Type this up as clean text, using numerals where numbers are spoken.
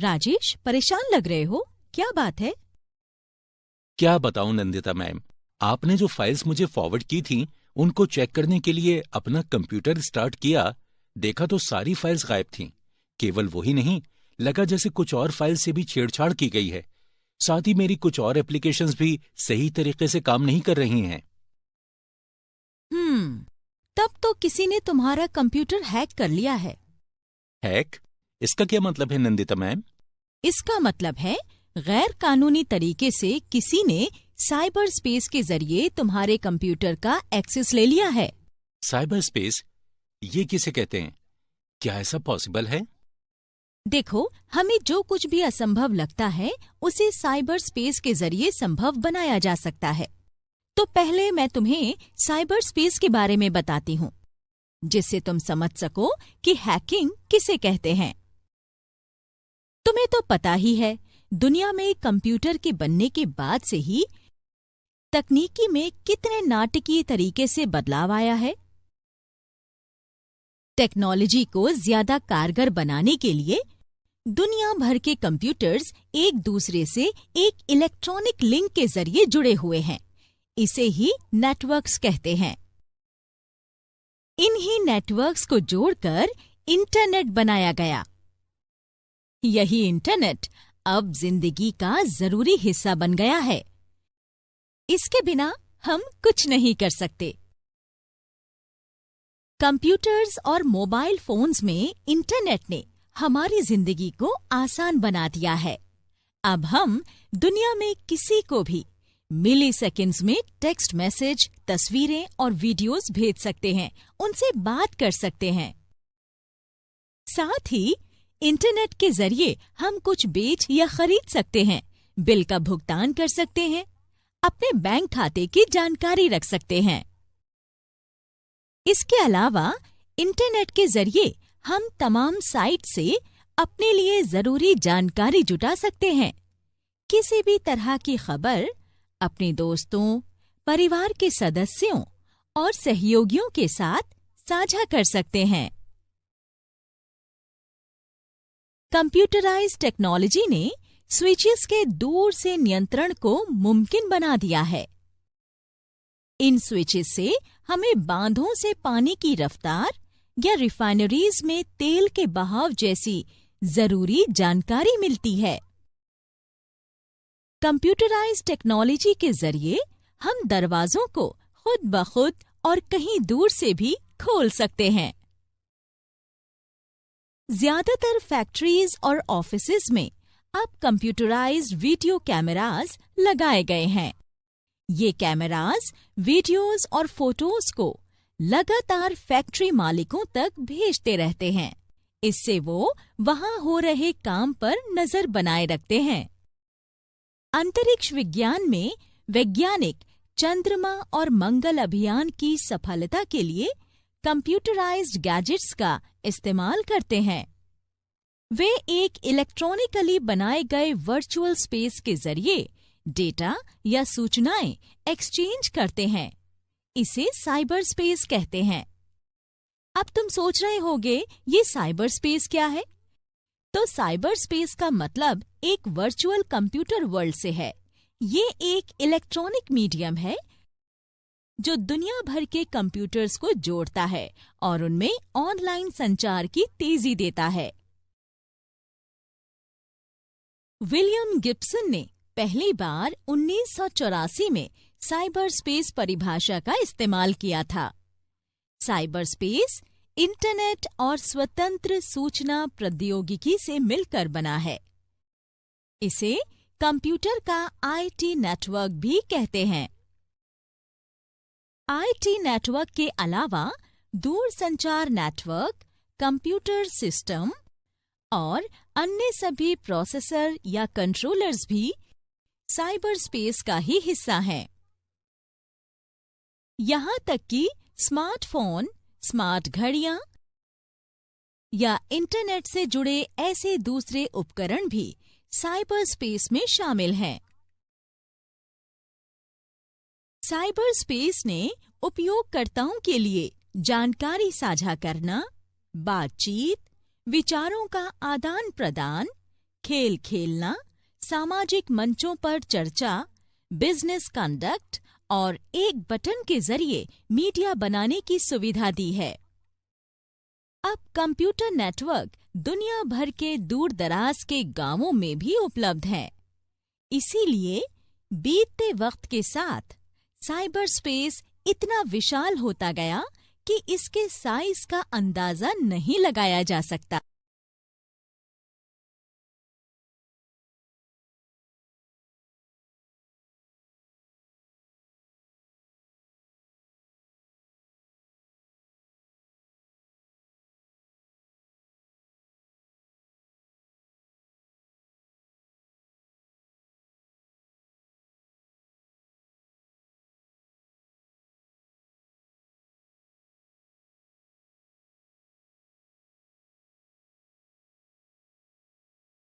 राजेश, परेशान लग रहे हो, क्या बात है? क्या बताऊं नंदिता मैम, आपने जो फाइल्स मुझे फॉरवर्ड की थी उनको चेक करने के लिए अपना कंप्यूटर स्टार्ट किया, देखा तो सारी फाइल्स गायब थीं। केवल वही नहीं, लगा जैसे कुछ और फाइल से भी छेड़छाड़ की गई है। साथ ही मेरी कुछ और एप्लीकेशंस भी सही तरीके से काम नहीं कर रही हैं। तब तो किसी ने तुम्हारा कंप्यूटर हैक कर लिया है। हैक? इसका क्या मतलब है नंदिता मैम? इसका मतलब है गैर कानूनी तरीके से किसी ने साइबर स्पेस के जरिए तुम्हारे कंप्यूटर का एक्सेस ले लिया है। Cyber space? ये किसे कहते हैं? क्या ऐसा पॉसिबल है? देखो, हमें जो कुछ भी असंभव लगता है उसे साइबर स्पेस के जरिए संभव बनाया जा सकता है। तो पहले मैं तुम्हें साइबर स्पेस के बारे में बताती हूँ, जिससे तुम समझ सको कि हैकिंग किसे कहते हैं। तुम्हें तो पता ही है, दुनिया में कंप्यूटर के बनने के बाद से ही तकनीकी में कितने नाटकीय तरीके से बदलाव आया है। टेक्नोलॉजी को ज्यादा कारगर बनाने के लिए दुनिया भर के कंप्यूटर्स एक दूसरे से एक इलेक्ट्रॉनिक लिंक के जरिए जुड़े हुए हैं। इसे ही नेटवर्क्स कहते हैं। इन्हीं नेटवर्क्स को जोड़कर इंटरनेट बनाया गया। यही इंटरनेट अब जिंदगी का जरूरी हिस्सा बन गया है। इसके बिना हम कुछ नहीं कर सकते। कंप्यूटर्स और मोबाइल फोन्स में इंटरनेट ने हमारी जिंदगी को आसान बना दिया है। अब हम दुनिया में किसी को भी मिली सेकेंड्स में टेक्स्ट मैसेज, तस्वीरें और वीडियोस भेज सकते हैं, उनसे बात कर सकते हैं। साथ ही इंटरनेट के जरिए हम कुछ बेच या खरीद सकते हैं, बिल का भुगतान कर सकते हैं, अपने बैंक खाते की जानकारी रख सकते हैं। इसके अलावा इंटरनेट के जरिए हम तमाम साइट से अपने लिए जरूरी जानकारी जुटा सकते हैं। किसी भी तरह की खबर अपने दोस्तों, परिवार के सदस्यों और सहयोगियों के साथ साझा कर सकते हैं। कंप्यूटराइज्ड टेक्नोलॉजी ने स्विचेस के दूर से नियंत्रण को मुमकिन बना दिया है। इन स्विचेस से हमें बांधों से पानी की रफ्तार या रिफाइनरीज में तेल के बहाव जैसी जरूरी जानकारी मिलती है। कंप्यूटराइज्ड टेक्नोलॉजी के जरिए हम दरवाजों को खुद ब खुद और कहीं दूर से भी खोल सकते हैं। ज्यादातर फैक्ट्रीज और ऑफिसेज में अब कंप्यूटराइज्ड वीडियो कैमरास लगाए गए हैं। ये कैमरास वीडियोस और फोटोज को लगातार फैक्ट्री मालिकों तक भेजते रहते हैं। इससे वो वहां हो रहे काम पर नजर बनाए रखते हैं। अंतरिक्ष विज्ञान में वैज्ञानिक चंद्रमा और मंगल अभियान की सफलता के लिए कंप्यूटराइज्ड गैजेट्स का इस्तेमाल करते हैं। वे एक इलेक्ट्रॉनिकली बनाए गए वर्चुअल स्पेस के जरिए डेटा या सूचनाएं एक्सचेंज करते हैं। इसे साइबर स्पेस कहते हैं। अब तुम सोच रहे होगे, ये साइबर स्पेस क्या है? तो साइबर स्पेस का मतलब एक वर्चुअल कंप्यूटर वर्ल्ड से है। ये एक इलेक्ट्रॉनिक मीडियम है जो दुनिया भर के कंप्यूटर्स को जोड़ता है और उनमें ऑनलाइन संचार की तेजी देता है। विलियम गिब्सन ने पहली बार 1984 में साइबर स्पेस परिभाषा का इस्तेमाल किया था। साइबर स्पेस इंटरनेट और स्वतंत्र सूचना प्रौद्योगिकी से मिलकर बना है। इसे कंप्यूटर का आईटी नेटवर्क भी कहते हैं। आईटी नेटवर्क के अलावा दूरसंचार नेटवर्क, कंप्यूटर सिस्टम और अन्य सभी प्रोसेसर या कंट्रोलर्स भी साइबर स्पेस का ही हिस्सा हैं। यहाँ तक कि स्मार्टफोन, स्मार्ट घड़ियां या इंटरनेट से जुड़े ऐसे दूसरे उपकरण भी साइबर स्पेस में शामिल हैं। साइबर स्पेस ने उपयोगकर्ताओं के लिए जानकारी साझा करना, बातचीत, विचारों का आदान प्रदान, खेल खेलना, सामाजिक मंचों पर चर्चा, बिजनेस कंडक्ट और एक बटन के जरिए मीडिया बनाने की सुविधा दी है। अब कंप्यूटर नेटवर्क दुनिया भर के दूर दराज के गांवों में भी उपलब्ध हैं। इसीलिए बीतते वक्त के साथ साइबर स्पेस इतना विशाल होता गया कि इसके साइज का अंदाजा नहीं लगाया जा सकता।